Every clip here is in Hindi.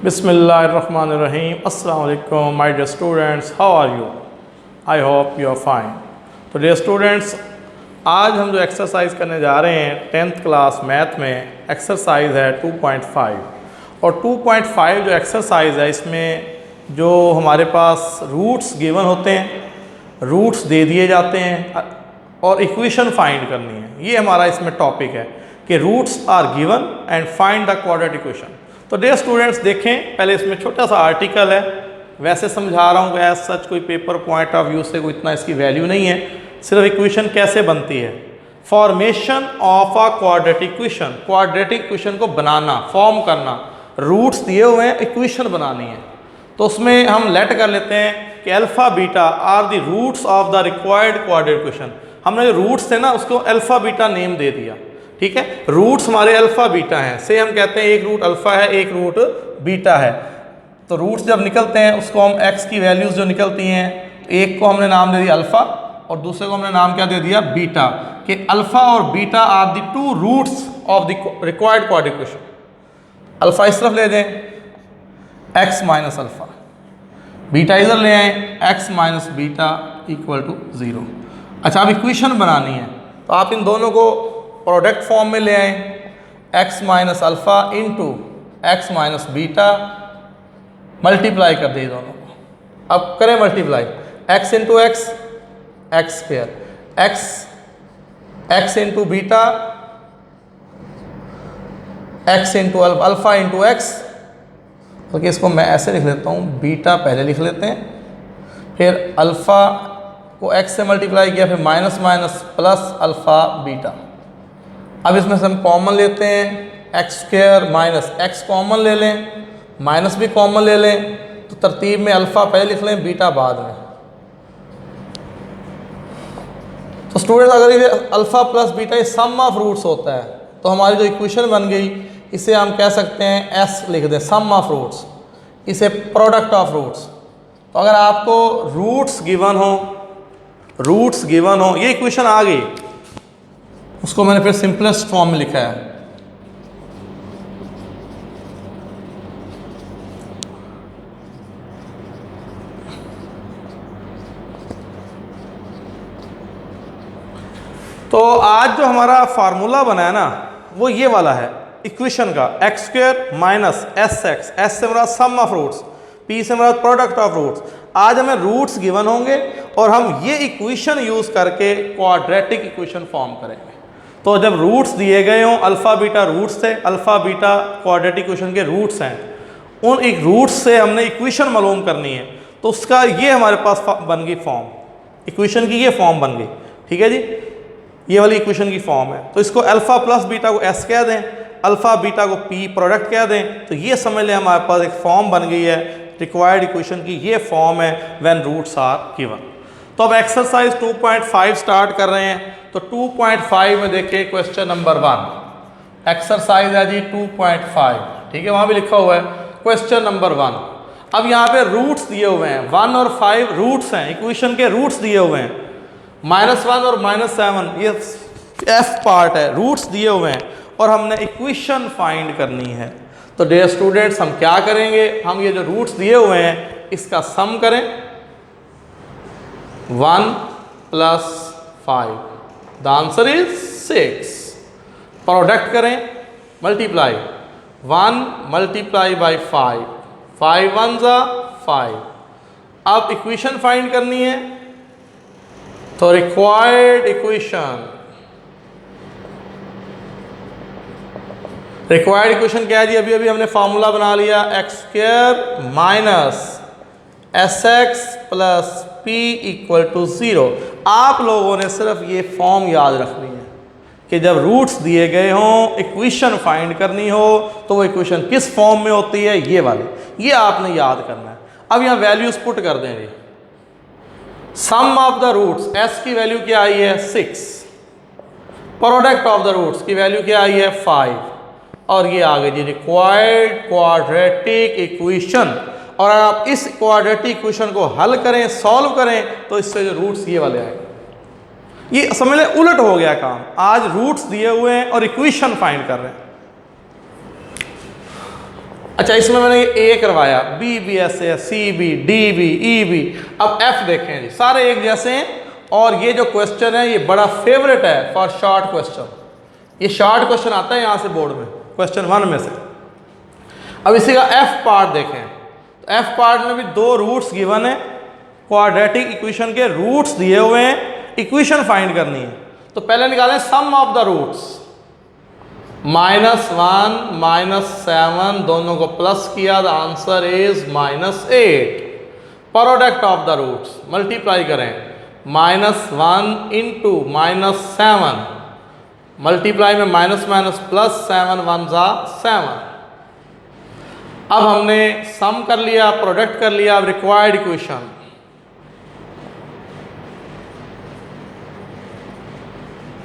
बिस्मिल्लाहिर्रहमानिर्रहीम। अस्सलाम वालेकुम my dear students, how are you? I hope you are fine. तो डियर स्टूडेंट्स, आज हम जो एक्सरसाइज करने जा रहे हैं 10th क्लास मैथ में, एक्सरसाइज है 2.5। और 2.5 जो एक्सरसाइज है, इसमें जो हमारे पास रूट्स गिवन होते हैं, रूट्स दे दिए जाते हैं और इक्वेशन फाइंड करनी है। ये हमारा इसमें टॉपिक है कि roots are given and find the quadratic equation. तो डियर स्टूडेंट्स देखें, पहले इसमें छोटा सा आर्टिकल है, वैसे समझा रहा हूँ, एज सच कोई पेपर पॉइंट ऑफ व्यू से कोई इतना इसकी वैल्यू नहीं है, सिर्फ इक्वेशन कैसे बनती है। Formation of a quadratic equation, quadratic equation को बनाना, फॉर्म करना, रूट्स दिए हुए हैं, इक्वेशन बनानी है। तो उसमें हम लेट कर लेते हैं कि alpha beta are the roots of the required quadratic equation. हमने जो रूट्स थे ना, उसको अल्फ़ा बीटा नेम दे दिया, ठीक है। रूट्स हमारे अल्फ़ा बीटा हैं, से हम कहते हैं एक रूट अल्फ़ा है, एक रूट बीटा है। तो रूट्स जब निकलते हैं उसको हम एक्स की वैल्यूज़ जो निकलती हैं, एक को हमने नाम दे दिया अल्फ़ा और दूसरे को हमने नाम क्या दे दिया, बीटा, कि अल्फ़ा और beta are the two roots of the required quadratic equation. Alpha इस तरफ ले दें, एक्स माइनस अल्फ़ा, बीटा इधर ले आए, x minus beta equal to 0। अच्छा, अब इक्वेशन बनानी है तो आप इन दोनों को प्रोडक्ट फॉर्म में ले आए, x minus alpha into x minus beta, multiply कर दिए दोनों को। अब करें multiply, x into x, x square, x into beta, x into alpha into x. बल्कि इसको मैं ऐसे लिख लेता हूँ, बीटा पहले लिख लेते हैं, फिर अल्फ़ा को एक्स से मल्टीप्लाई किया, फिर minus minus plus alpha beta. अब इसमें से हम कॉमन लेते हैं, x square minus x common ले लें, माइनस भी कॉमन ले लें, तो तरतीब में अल्फ़ा पहले लिख लें, बीटा बाद में। तो स्टूडेंट्स, अगर ये अल्फ़ा प्लस बीटा ये सम ऑफ रूट्स होता है, तो हमारी जो इक्वेशन बन गई, इसे हम कह सकते हैं एस लिख दें, सम ऑफ रूट्स, इसे प्रोडक्ट ऑफ रूट्स। तो अगर आपको रूट्स गिवन हो, ये इक्वेशन आ गई, उसको मैंने फिर सिंपलेस्ट फॉर्म में लिखा है। तो आज जो हमारा फार्मूला बना है ना, वो ये वाला है इक्वेशन का, x square minus s x, S से हमारा सम ऑफ रूट्स, पी से हमारा प्रोडक्ट ऑफ रूट्स। आज हमें रूट्स गिवन होंगे और हम ये इक्वेशन यूज करके क्वाड्रेटिक इक्वेशन फॉर्म करेंगे। तो जब रूट्स दिए गए हों, अल्फ़ा बीटा रूट्स थे, अल्फ़ा बीटा क्वाड्रेटिक इक्वेशन के रूट्स हैं, उन एक रूट्स से हमने इक्वेशन मालूम करनी है, तो उसका ये हमारे पास बन गई फॉर्म, इक्वेशन की ये फॉर्म बन गई, ठीक है जी, ये वाली इक्वेशन की फॉर्म है। तो इसको अल्फ़ा प्लस बीटा को एस कह दें, अल्फ़ा बीटा को पी प्रोडक्ट कह दें, तो ये समझ लें हमारे पास एक फॉर्म बन गई है, रिक्वायर्ड इक्वेशन की ये फॉर्म है व्हेन रूट्स आर गिवन। तो अब एक्सरसाइज 2.5 स्टार्ट कर रहे हैं। तो 2.5 में देखिए क्वेश्चन नंबर 1, एक्सरसाइज है जी 2.5, ठीक है, वहाँ भी लिखा हुआ है क्वेश्चन नंबर 1। अब यहाँ पे रूट्स दिए हुए हैं, 1 और 5 रूट्स हैं, इक्वेशन के रूट्स दिए हुए हैं, -1 और -7 ये एफ पार्ट है, रूट्स दिए हुए हैं और हमने इक्वेशन फाइंड करनी है। तो डियर स्टूडेंट्स, हम क्या करेंगे, हम ये जो रूट्स दिए हुए हैं इसका सम करें, 1 + 5, द आंसर इज 6। प्रोडक्ट करें, मल्टीप्लाई, 1 × 5, 5 1 = 5। अब इक्वेशन फाइंड करनी है, तो रिक्वायर्ड इक्वेशन, रिक्वायर्ड इक्वेशन क्या है जी, अभी हमने फार्मूला बना लिया, x square minus s x plus p equal to 0। आप लोगों ने सिर्फ ये फॉर्म याद रखनी है कि जब रूट्स दिए गए हों, इक्वेशन फाइंड करनी हो, तो वो इक्वेशन किस फॉर्म में होती है, ये वाली, ये आपने याद करना है। अब यहाँ वैल्यूज पुट कर देंगे, सम ऑफ द रूट्स, एस की वैल्यू क्या आई है 6, प्रोडक्ट ऑफ द रूट्स की वैल्यू क्या आई है 5, और ये आ गई जी रिक्वायर्ड क्वाड्रेटिक इक्वेशन। और अगर आप इस क्वाड्रेटिक इक्वेशन को हल करें, सॉल्व करें, तो इससे जो रूट्स ये वाले आएंगे। ये समझ लें उलट हो गया काम, आज रूट्स दिए हुए हैं और इक्वेशन फाइंड कर रहे हैं। अच्छा, इसमें मैंने ये ए करवाया, बी भी ऐसे है, सी भी, डी भी, ई भी। अब एफ देखें जी, सारे एक जैसे हैं। और ये जो क्वेश्चन है ये बड़ा फेवरेट है फॉर शॉर्ट क्वेश्चन। ये शॉर्ट क्वेश्चन आता है यहाँ से बोर्ड में, क्वेश्चन 1 में से। अब इसी का एफ पार्ट देखें, तो एफ पार्ट में भी 2 रूट्स गिवन है, क्वाड्रेटिक इक्वेशन के रूट्स दिए हुए हैं, इक्वेशन फाइंड करनी है। तो पहले निकालें सम ऑफ द रूट्स। -1 -7 दोनों को प्लस किया, the answer is -8। Product of the roots multiply करें, -1 इंटू -7 मल्टीप्लाई में माइनस माइनस प्लस, 7 1 जा 7। अब हमने सम कर लिया, प्रोडक्ट कर लिया। अब रिक्वायर्ड इक्वेशन,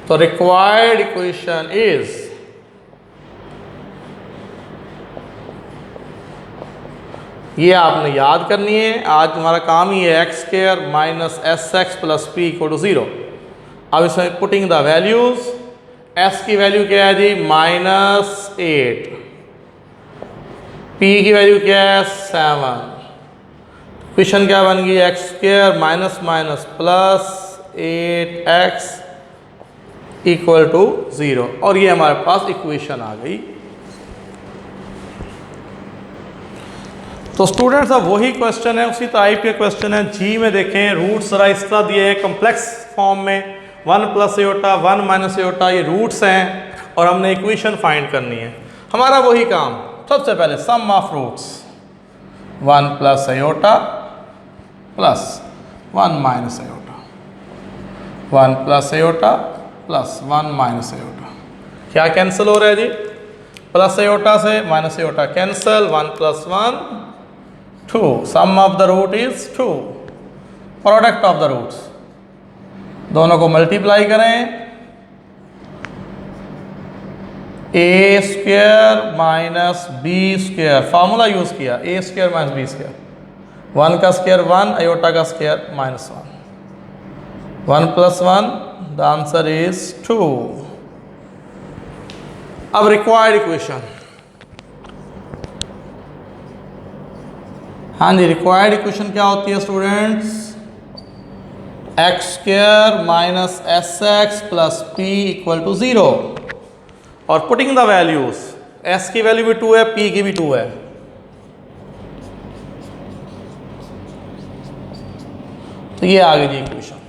तो रिक्वायर्ड इक्वेशन इज ये आपने याद करनी है। आज तुम्हारा काम ही है x² minus SX plus P = 0। अब इसमें पुटिंग द वैल्यूज, s की वैल्यू क्या है जी -8, p की वैल्यू क्या है 7। इक्वेशन क्या बन गई, x² minus minus plus 8x = 0। और ये हमारे पास इक्वेशन आ गई। तो स्टूडेंट्स अब वही क्वेश्चन है, उसी टाइप के क्वेश्चन है। जी में देखें, रूट्स जरा इस तरह दिए हैं कम्प्लेक्स फॉर्म में, 1 + एओटा 1 - एओटा, ये रूट्स हैं और हमने इक्वेशन फाइंड करनी है। हमारा वही काम, सबसे पहले sum of roots 1 + iota plus 1 - iota, 1 + iota plus 1 - iota. क्या कैंसिल हो रहा है जी, प्लस एओटा से minus iota cancel, 1 + 1 2, sum of the root is 2। Product of the roots, दोनों को मल्टीप्लाई करें, a² minus b², formula use किया, a² माइनस b², 1 का स्क्वायर 1, एओटा का स्क्वायर -1, 1 + 1, द आंसर इज 2। अब रिक्वायर्ड इक्वेशन, हाँ जी, रिक्वायर्ड इक्वेशन क्या होती है students, x² minus SX plus P = 0। और पुटिंग द वैल्यूज, s की वैल्यू भी 2 है, p की भी 2 है। तो ये आ गई जी इक्वेशन।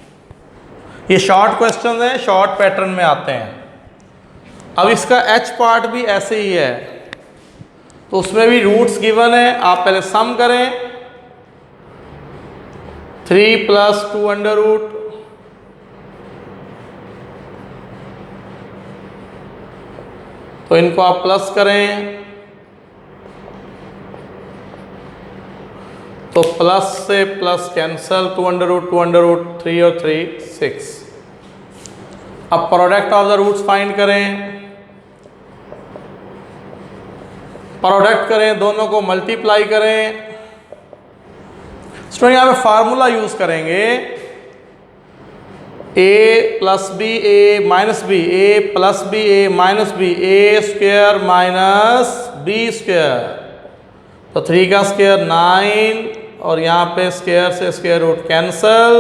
ये शॉर्ट क्वेश्चन है, शॉर्ट पैटर्न में आते हैं। अब इसका h पार्ट भी ऐसे ही है, तो उसमें भी रूट्स गिवन है। आप पहले सम करें, 3 + 2√, तो इनको आप प्लस करें, तो प्लस से प्लस कैंसल, 2√, 3 और 3 6। अब product of the roots find करें, प्रोडक्ट करें, दोनों को मल्टीप्लाई करें। स्टूडेंट यहाँ पे फार्मूला यूज करेंगे, a + b a - b, a + b a - b, a² minus b², तो 3 का स्क्वायर 9, और यहाँ पे स्क्वायर से square root cancel,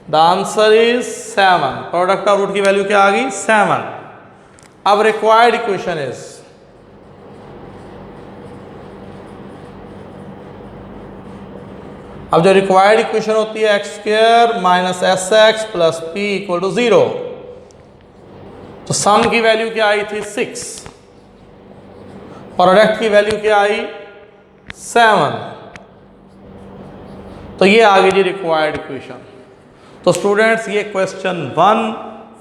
the answer is 7। Product of root की वैल्यू क्या आ गई, 7। अब रिक्वायर्ड इक्वेशन इज, अब जो रिक्वायर्ड इक्वेशन होती है x² minus SX plus P = 0। तो सम की वैल्यू क्या आई थी 6, प्रोडक्ट की वैल्यू क्या आई 7। तो ये आ गई जी रिक्वायर्ड इक्वेशन। तो स्टूडेंट्स ये question 1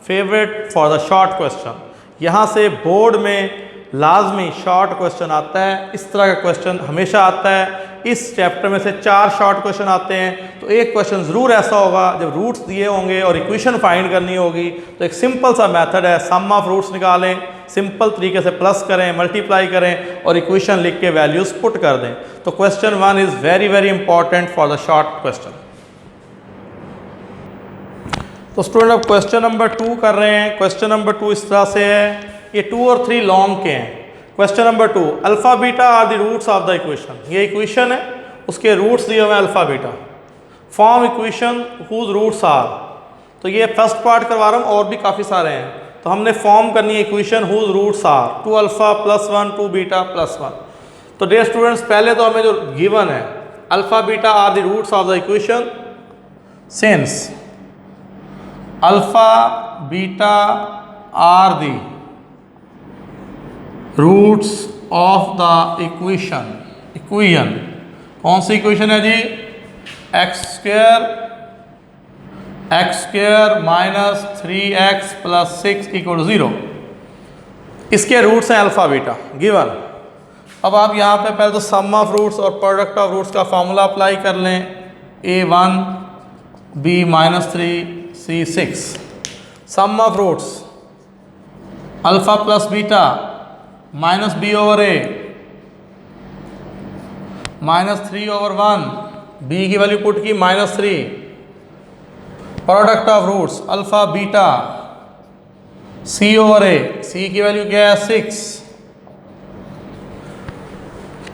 favourite for the short question. यहाँ से बोर्ड में लाजमी शॉर्ट क्वेश्चन आता है, इस तरह का क्वेश्चन हमेशा आता है। इस चैप्टर में से 4 शॉर्ट क्वेश्चन आते हैं, तो एक क्वेश्चन ज़रूर ऐसा होगा जब रूट्स दिए होंगे और इक्वेशन फाइंड करनी होगी, तो एक सिंपल सा मेथड है, सम ऑफ रूट्स निकालें, सिंपल तरीके से प्लस करें, मल्टीप्लाई करें और इक्वेशन लिख के वैल्यूज़ पुट कर दें। तो question 1 is very very important for the short question. तो स्टूडेंट अब क्वेश्चन नंबर 2 कर रहे हैं। क्वेश्चन नंबर 2 इस तरह से है, ये 2 और 3 लॉन्ग के हैं। Question number 2, alpha beta are the roots of the equation. ये इक्वेशन है, उसके रूट्स दिए हुए हैं alpha beta. Form equation whose roots are. तो ये फर्स्ट पार्ट करवा रहा हूँ, और भी काफ़ी सारे हैं। तो हमने फॉर्म करनी है equation whose roots are 2 alpha plus 1 2 beta plus 1। तो डियर स्टूडेंट्स, पहले तो हमें जो गिवन है alpha beta are the roots of the equation, since alpha beta are the roots of the equation कौन सी इक्वेशन है जी? X square minus 3x plus 6 equal 0। इसके रूट्स हैं अल्फा बीटा गिवन। अब आप यहाँ पे पहले तो सम ऑफ रूट्स और प्रोडक्ट ऑफ रूट्स का फॉर्मूला अप्लाई कर लें। a1 b minus 3 c 6। Sum of roots alpha plus beta minus b over a minus 3 over 1, b की वैल्यू पुट की minus 3। Product of roots alpha beta c over a, c की वैल्यू क्या है 6।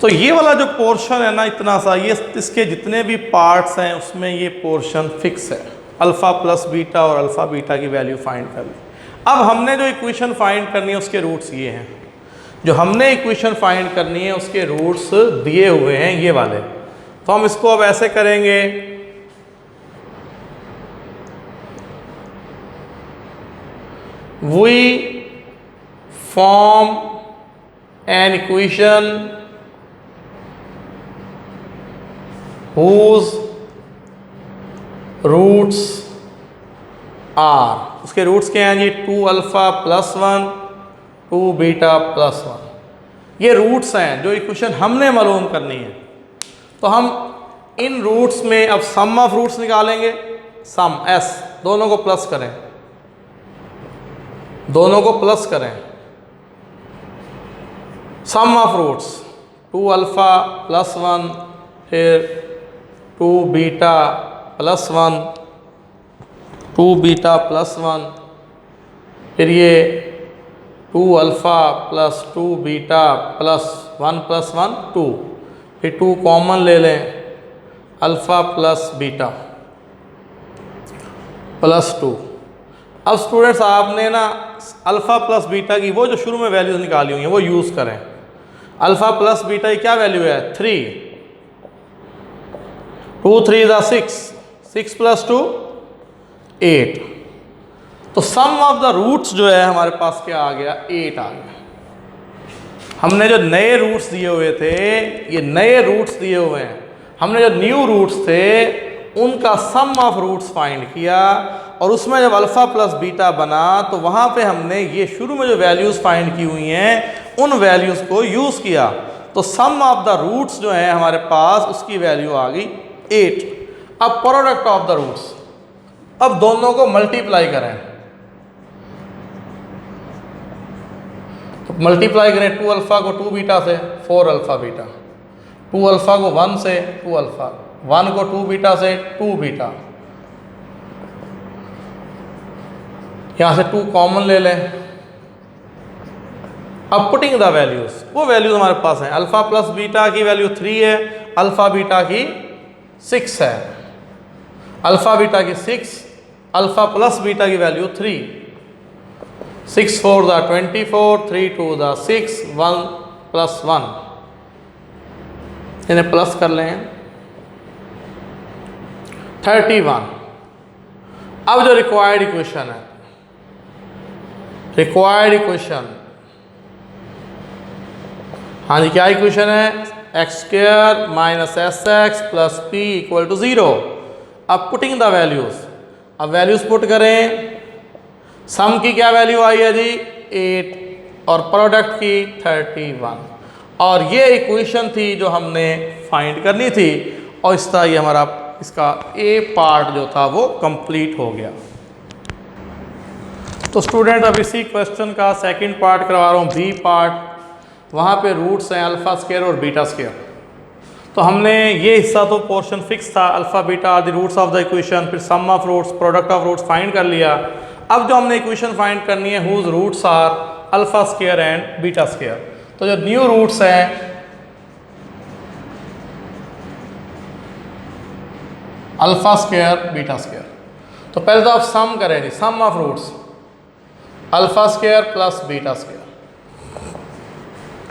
तो ये वाला जो पोर्शन है ना, इतना सा, ये इसके जितने भी पार्ट्स हैं उसमें ये पोर्शन फिक्स है। अल्फा प्लस बीटा और अल्फा बीटा की वैल्यू फाइंड कर ली। अब हमने जो इक्वेशन फाइंड करनी है उसके रूट्स ये हैं। जो हमने इक्वेशन फाइंड करनी है उसके रूट्स दिए हुए हैं ये वाले। तो हम इसको अब ऐसे करेंगे, we form an equation whose roots are, उसके रूट्स क्या हैं जी? 2 अल्फा प्लस 1 2 बीटा प्लस 1। ये रूट्स हैं जो इक्वेशन हमने मालूम करनी है। तो हम इन रूट्स में अब सम ऑफ रूट्स निकालेंगे। सम s, दोनों को प्लस करें, दोनों को प्लस करें। सम ऑफ रूट्स 2 अल्फा प्लस 1 फिर 2 बीटा प्लस 1 2 बीटा प्लस 1 फिर ये 2 alpha plus 2 beta plus 1 plus 1 2, फिर 2 कॉमन ले लें, अल्फा प्लस बीटा प्लस 2। अब स्टूडेंट्स आपने ना अल्फ़ा प्लस बीटा की वो जो शुरू में वैल्यूज़ निकाली हुई हैं वो यूज़ करें। अल्फ़ा प्लस बीटा की क्या वैल्यू है? 3, 2 3 6, 6 प्लस 2 8। तो सम ऑफ द रूट्स जो है हमारे पास क्या आ गया? 8 आ गया। हमने जो नए रूट्स दिए हुए थे, ये नए रूट्स दिए हुए हैं, हमने जो न्यू रूट्स थे उनका सम ऑफ रूट्स फाइंड किया, और उसमें जब अल्फ़ा प्लस बीटा बना तो वहाँ पे हमने ये शुरू में जो वैल्यूज़ फाइंड की हुई हैं उन वैल्यूज़ को यूज़ किया। तो सम ऑफ द रूट्स जो है हमारे पास उसकी वैल्यू आ गई 8। अब प्रोडक्ट ऑफ द रूट्स, अब दोनों को मल्टीप्लाई करें। तो मल्टीप्लाई करें 2 अल्फ़ा को 2 बीटा से 4 अल्फ़ा बीटा, 2 अल्फ़ा को 1 से 2 अल्फ़ा, 1 को 2 बीटा से 2 बीटा, यहाँ से 2 कॉमन ले लें। अब पुटिंग द वैल्यूज़, वो वैल्यूज़ हमारे पास हैं। अल्फ़ा प्लस बीटा की वैल्यू 3 है, अल्फ़ा बीटा की 6 है। अल्फ़ा बीटा की 6, अल्फ़ा प्लस बीटा की वैल्यू 3। 6 4 द 24, 3 2 द 6, 1 प्लस 1, इन्हें प्लस कर लें 31। अब जो रिक्वायर्ड इक्वेशन है, रिक्वायर्ड इक्वेशन, हाँ जी क्या इक्वेशन है? X square minus s x plus p equal to 0। अब पुटिंग द वैल्यूज़, अब वैल्यूज़ पुट करें। सम की क्या वैल्यू आई है जी? 8 और प्रोडक्ट की 31। और ये इक्वेशन थी जो हमने फाइंड करनी थी, और इस तरह ये हमारा इसका ए पार्ट जो था वो कंप्लीट हो गया। तो स्टूडेंट अब इसी क्वेश्चन का सेकंड पार्ट करवा रहा हूँ, बी पार्ट। वहाँ पे रूट्स हैं अल्फ़ा स्क्वायर और बीटा स्क्वायर। तो हमने ये हिस्सा तो पोर्शन फिक्स था, alpha beta are the roots of the equation, फिर sum of roots product of roots find कर लिया। अब जो हमने इक्वेशन फाइंड करनी है whose roots are alpha square and beta square. तो जो न्यू रूट्स हैं अल्फा स्क्वायर बीटा स्क्वायर, तो पहले तो आप सम करें जी, sum of roots alpha square plus beta square.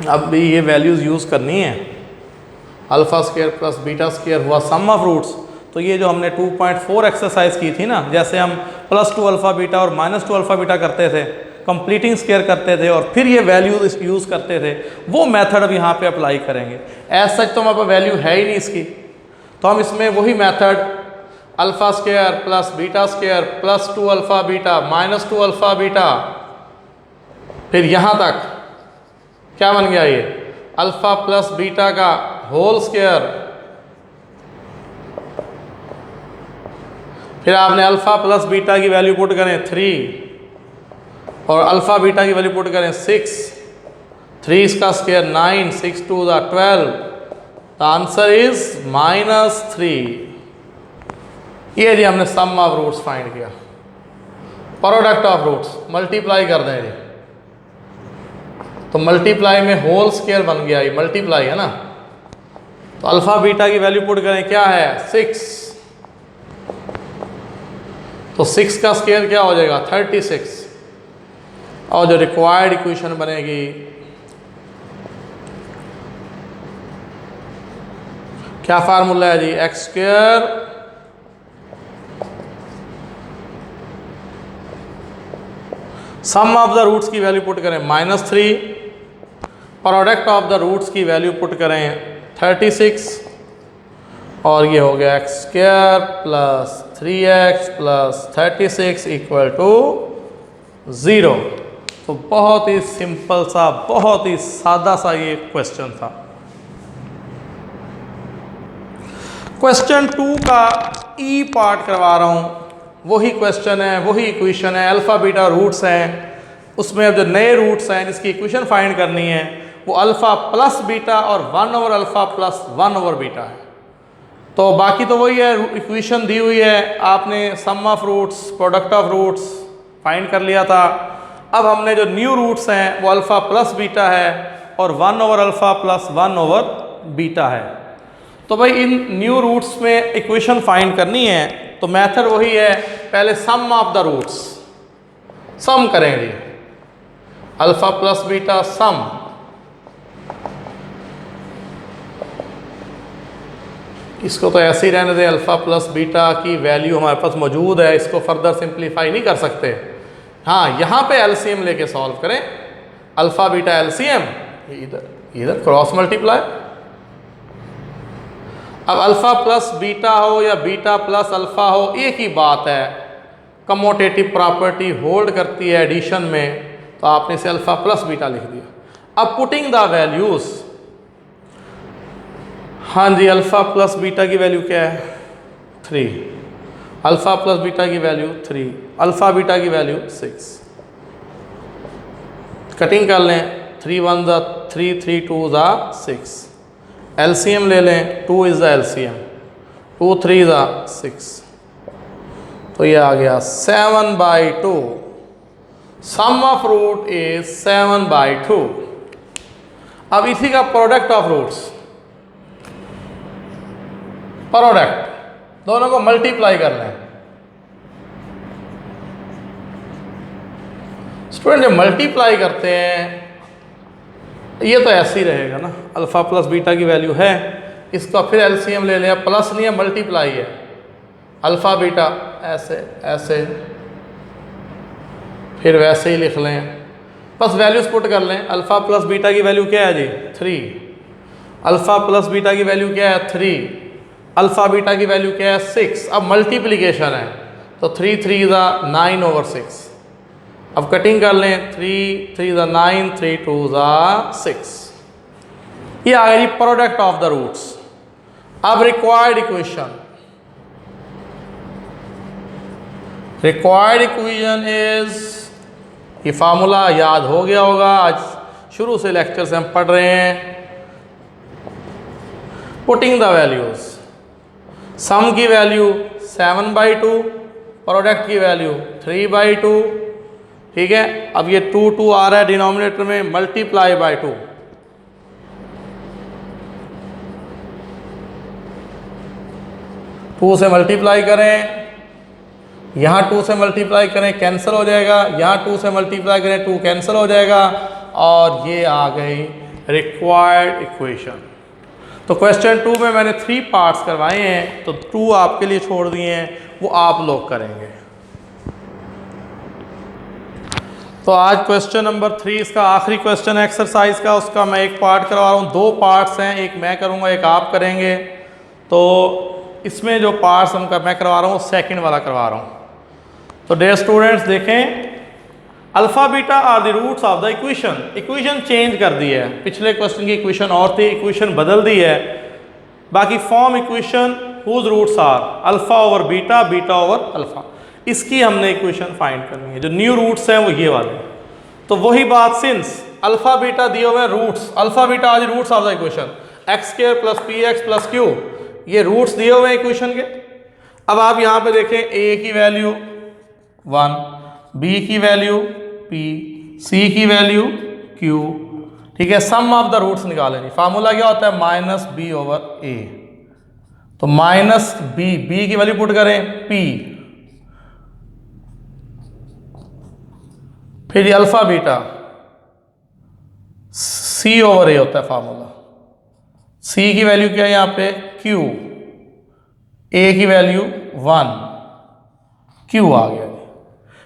अब भी ये वैल्यूज़ यूज़ करनी है, alpha square plus beta square हुआ सम ऑफ रूट्स। तो ये जो हमने 2.4 एक्सरसाइज की थी ना, जैसे हम +2 अल्फ़ा बीटा और -2 अल्फ़ा बीटा करते थे, कंप्लीटिंग स्क्वायर करते थे और फिर ये वैल्यूज यूज़ करते थे, वो मेथड अब यहाँ पे अप्लाई करेंगे। एज सच तो हमारे पास वैल्यू है ही नहीं इसकी, तो हम इसमें वही method alpha square plus beta square +2 alpha beta -2 alpha beta, फिर यहाँ तक क्या बन गया ये अल्फ़ा प्लस बीटा का होल स्क्वायर, फिर आपने अल्फ़ा प्लस बीटा की वैल्यू पुट करें 3 और अल्फ़ा बीटा की वैल्यू पुट करें 6, 3 इसका स्क्वायर 9, 6 2 12, द आंसर इज -3। ये जी हमने सम ऑफ रूट्स फाइंड किया, प्रोडक्ट ऑफ रूट्स मल्टीप्लाई कर दें जी, तो मल्टीप्लाई में होल स्क्वायर बन गया, ये मल्टीप्लाई है ना, तो अल्फ़ा बीटा की वैल्यू पुट करें क्या है 6, तो 6 का स्क्वायर क्या हो जाएगा 36, और जो रिक्वायर्ड इक्वेशन बनेगी क्या फार्मूला है जी, x square sum of the roots की वैल्यू पुट करें -3, प्रोडक्ट ऑफ द रूट्स की वैल्यू पुट करें 36, और ये हो गया x square plus 3x plus 36 equal to 0। तो बहुत ही सिंपल सा, बहुत ही सादा सा ये क्वेश्चन था। क्वेश्चन 2 का ई पार्ट करवा रहा हूँ, वही क्वेश्चन है, वही इक्वेशन है, अल्फ़ा बीटा रूट्स हैं, उसमें अब जो नए रूट्स हैं जिसकी इक्वेशन फाइंड करनी है वो अल्फ़ा प्लस बीटा और 1/अल्फ़ा प्लस 1/बीटा है। तो बाकी तो वही है, इक्वेशन दी हुई है, आपने sum of roots product of roots find कर लिया था। अब हमने जो न्यू रूट्स हैं वो अल्फ़ा प्लस बीटा है और 1/अल्फ़ा प्लस 1/बीटा है। तो भाई इन न्यू रूट्स में इक्वेशन फाइंड करनी है, तो मेथड वही है, पहले सम ऑफ द रूट्स सम करेंगे, अल्फ़ा प्लस बीटा सम, इसको तो ऐसे ही रहने दें, अल्फ़ा प्लस बीटा की वैल्यू हमारे पास मौजूद है, इसको फर्दर सिंप्लीफाई नहीं कर सकते। हाँ, यहाँ पे एलसीएम लेके सॉल्व करें, अल्फ़ा बीटा एलसीएम, इधर क्रॉस मल्टीप्लाई। अब अल्फ़ा प्लस बीटा हो या बीटा प्लस अल्फ़ा हो, एक ही बात है, कमोटेटिव प्रॉपर्टी होल्ड करती है एडिशन में, तो आपने इसे अल्फ़ा प्लस बीटा लिख दिया। अब पुटिंग द वैल्यूज़, हाँ जी, अल्फ़ा प्लस बीटा की वैल्यू क्या है 3, अल्फ़ा प्लस बीटा की वैल्यू 3, अल्फ़ा बीटा की वैल्यू 6। कटिंग कर लें, 3 1 3, 3 2 6, एलसीएम ले लें, 2 इज़ द एलसीएम, 2 3 6, तो ये आ गया 7/2। सम ऑफ रूट इज 7/2। अब इसी का प्रोडक्ट ऑफ रूट्स, प्रोडक्ट दोनों को मल्टीप्लाई कर लें। स्टूडेंट जब मल्टीप्लाई करते हैं, ये तो ऐसे ही रहेगा ना, अल्फ़ा प्लस बीटा की वैल्यू है, इसका फिर एलसीएम ले लिया, प्लस नहीं है मल्टीप्लाई है, अल्फ़ा बीटा ऐसे ऐसे, फिर वैसे ही लिख लें, बस वैल्यूज पुट कर लें। अल्फ़ा प्लस बीटा की वैल्यू क्या है जी 3, अल्फ़ा प्लस बीटा की वैल्यू क्या है 3, अल्फ़ा बीटा की वैल्यू क्या है 6। अब मल्टीप्लिकेशन है, तो 3 3 9/6। अब कटिंग कर लें, 3 3 9, 3 2 6। ये आ गई प्रोडक्ट ऑफ द रूट्स। अब required equation, required equation is, ये फार्मूला याद हो गया होगा, आज शुरू से लेक्चर से हम पढ़ रहे हैं। पुटिंग द वैल्यूज, सम की वैल्यू 7/2, प्रोडक्ट की वैल्यू 3/2, ठीक है। अब ये 2 2 आ रहा है डिनोमिनेटर में, मल्टीप्लाई बाय 2, 2 से मल्टीप्लाई करें, यहाँ 2 से मल्टीप्लाई करें, कैंसिल हो जाएगा, यहाँ 2 से मल्टीप्लाई करें, 2 कैंसिल हो जाएगा, और ये आ गई रिक्वायर्ड इक्वेशन। तो क्वेश्चन 2 में मैंने 3 पार्ट्स करवाए हैं, तो 2 आपके लिए छोड़ दिए हैं, वो आप लोग करेंगे। तो आज क्वेश्चन नंबर 3 इसका आखिरी क्वेश्चन है एक्सरसाइज का, उसका मैं एक पार्ट करवा रहा हूँ। 2 पार्ट्स हैं, एक मैं करूँगा, एक आप करेंगे। तो इसमें जो पार्ट्स मैं करवा रहा हूँ सेकंड वाला करवा रहा हूँ। तो डियर स्टूडेंट्स देखें, alpha beta are the roots of the equation. Equation change कर दी है, पिछले क्वेश्चन की इक्वेशन और थी, इक्वेशन बदल दी है। बाकी form equation whose roots are alpha over beta, beta over alpha, इसकी हमने इक्वेशन फाइंड करनी है। जो न्यू रूट्स हैं वो ये वाले। तो वही बात, सिंस अल्फा बीटा दिए हुए roots, alpha beta are the roots of the equation, x square plus p x plus q, ये रूट्स दिए हुए हैं इक्वेशन के। अब आप यहाँ पे देखें, ए की वैल्यू 1, बी की वैल्यू p, c की वैल्यू q, ठीक है। सम ऑफ द रूट्स निकालेंगे। फार्मूला क्या होता है, माइनस बी ओवर ए। तो माइनस बी की वैल्यू पुट करें p, फिर अल्फा बीटा c ओवर ए होता है फार्मूला। c की वैल्यू क्या है यहाँ पे q, a की वैल्यू 1, q आ गया।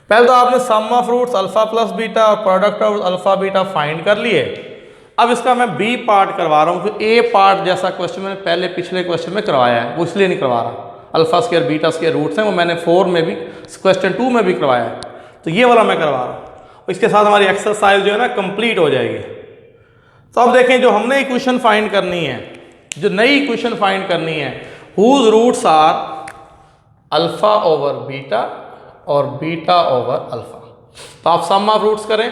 पहले तो आपने sum of roots alpha plus beta और product of alpha beta find कर लिए। अब इसका मैं बी पार्ट करवा रहा हूँ, क्योंकि ए पार्ट जैसा क्वेश्चन मैंने पहले पिछले क्वेश्चन में करवाया है, वो इसलिए नहीं करवा रहा। Alpha square beta square roots हैं, वो मैंने 4 में भी, क्वेश्चन 2 में भी करवाया है, तो ये वाला मैं करवा रहा हूँ। इसके साथ हमारी एक्सरसाइज जो है ना कंप्लीट हो जाएगी। तो अब देखें, जो हमने इक्वेशन फाइंड करनी है, जो नई इक्वेशन फाइंड करनी है, whose roots are alpha over beta और बीटा ओवर अल्फा। तो आप सम ऑफ रूट्स करें,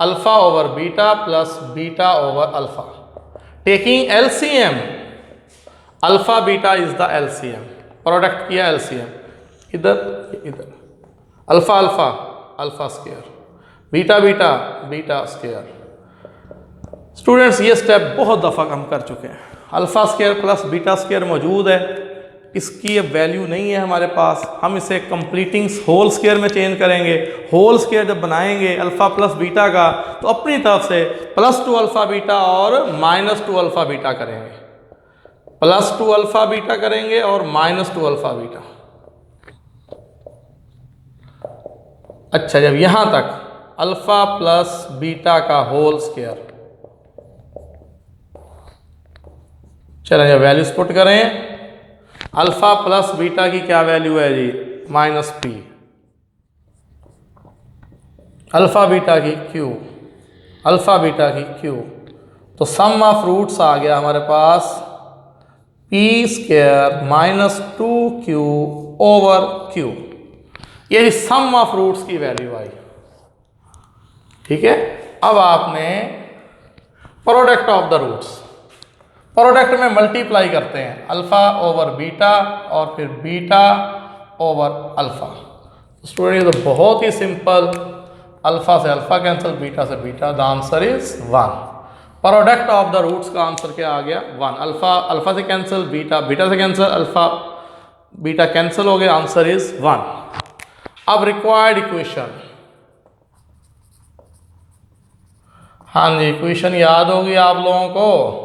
alpha over beta plus beta over alpha, taking LCM, alpha beta is the LCM, product किया एलसीएम, इधर alpha alpha alpha square, beta beta beta square. Students ये स्टेप बहुत दफ़ा हम कर चुके हैं। Alpha square plus beta square मौजूद है, इसकी अब वैल्यू नहीं है हमारे पास, हम इसे कंप्लीटिंग होल स्क्वायर में चेंज करेंगे। होल स्क्वायर जब बनाएंगे अल्फा प्लस बीटा का, तो अपनी तरफ से +2 अल्फा बीटा और -2 अल्फा बीटा करेंगे, +2 अल्फा बीटा करेंगे और -2 अल्फा बीटा। अच्छा, जब यहां तक अल्फा प्लस बीटा का होल स्क्वायर, चलें जब वैल्यूज पुट करें, अल्फा प्लस बीटा की क्या वैल्यू है जी, -p, अल्फा बीटा की q, अल्फा बीटा की q। तो सम ऑफ रूट्स आ गया हमारे पास p square -2q over q, ये सम ऑफ रूट्स की वैल्यू आई। ठीक है, अब आपने product of the roots, product में मल्टीप्लाई करते हैं, अल्फा ओवर बीटा और फिर बीटा ओवर अल्फा। स्टूडेंट ये तो बहुत ही सिंपल, अल्फा से अल्फा कैंसिल, बीटा से beta, the answer is 1। Product of the roots का आंसर क्या आ गया, 1। अल्फा अल्फा से कैंसिल, बीटा बीटा से कैंसिल, अल्फा बीटा कैंसिल हो गया, आंसर इज 1। अब रिक्वायर्ड इक्वेशन, हाँ जी इक्वेशन याद होगी आप लोगों को,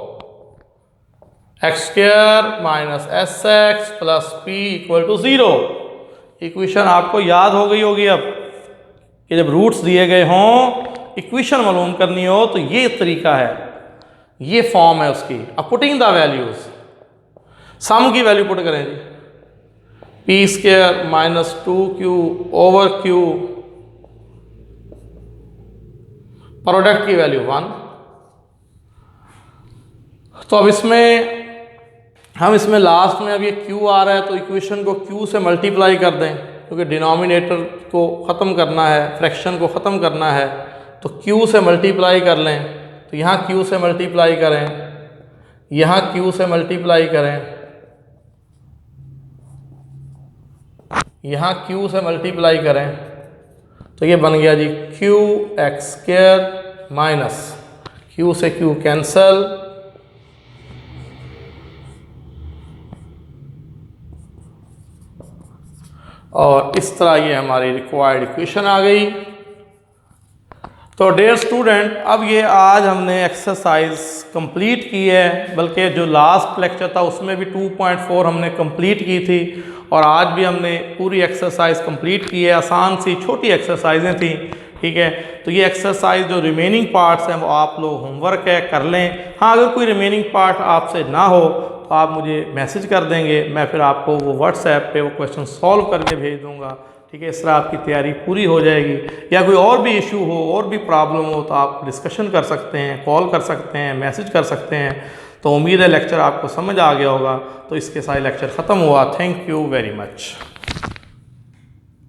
x² minus sx plus p equal to 0। Equation आपको याद हो गई होगी अब, कि जब रूट्स दिए गए हों, इक्वेशन मालूम करनी हो, तो ये तरीका है, ये फॉर्म है उसकी। अब पुटिंग द वैल्यूज, सम की वैल्यू पुट करें जी, p² -2q over q, product की वैल्यू 1। तो अब हम इसमें लास्ट में अब ये q आ रहा है, तो इक्वेशन को q से मल्टीप्लाई कर दें, क्योंकि डिनोमिनेटर को ख़त्म करना है, फ्रैक्शन को ख़त्म करना है, तो q से मल्टीप्लाई कर लें। तो यहाँ q से मल्टीप्लाई करें, यहाँ q से मल्टीप्लाई करें, यहाँ q से मल्टीप्लाई करें, तो ये बन गया जी qx² माइनस q से q कैंसल, और इस तरह ये हमारी रिक्वायर्ड इक्वेशन आ गई। तो डियर स्टूडेंट, अब ये आज हमने एक्सरसाइज कंप्लीट की है, बल्कि जो लास्ट लेक्चर था उसमें भी 2.4 हमने कंप्लीट की थी और आज भी हमने पूरी एक्सरसाइज कंप्लीट की है। आसान सी छोटी एक्सरसाइजें थी, ठीक है। तो ये एक्सरसाइज जो रिमेनिंग पार्ट्स हैं वो आप लोग होमवर्क है कर लें। हाँ, अगर कोई रिमेनिंग पार्ट आपसे ना हो तो आप मुझे मैसेज कर देंगे, मैं फिर आपको वो व्हाट्सएप पे वो क्वेश्चन सॉल्व करके भेज दूँगा, ठीक है। इस तरह आपकी तैयारी पूरी हो जाएगी। या कोई और भी इशू हो, और भी प्रॉब्लम हो तो आप डिस्कशन कर सकते हैं, कॉल कर सकते हैं, मैसेज कर सकते हैं। तो उम्मीद है लेक्चर आपको समझ आ गया होगा। तो इसके साथ लेक्चर ख़त्म हुआ। Thank you very much.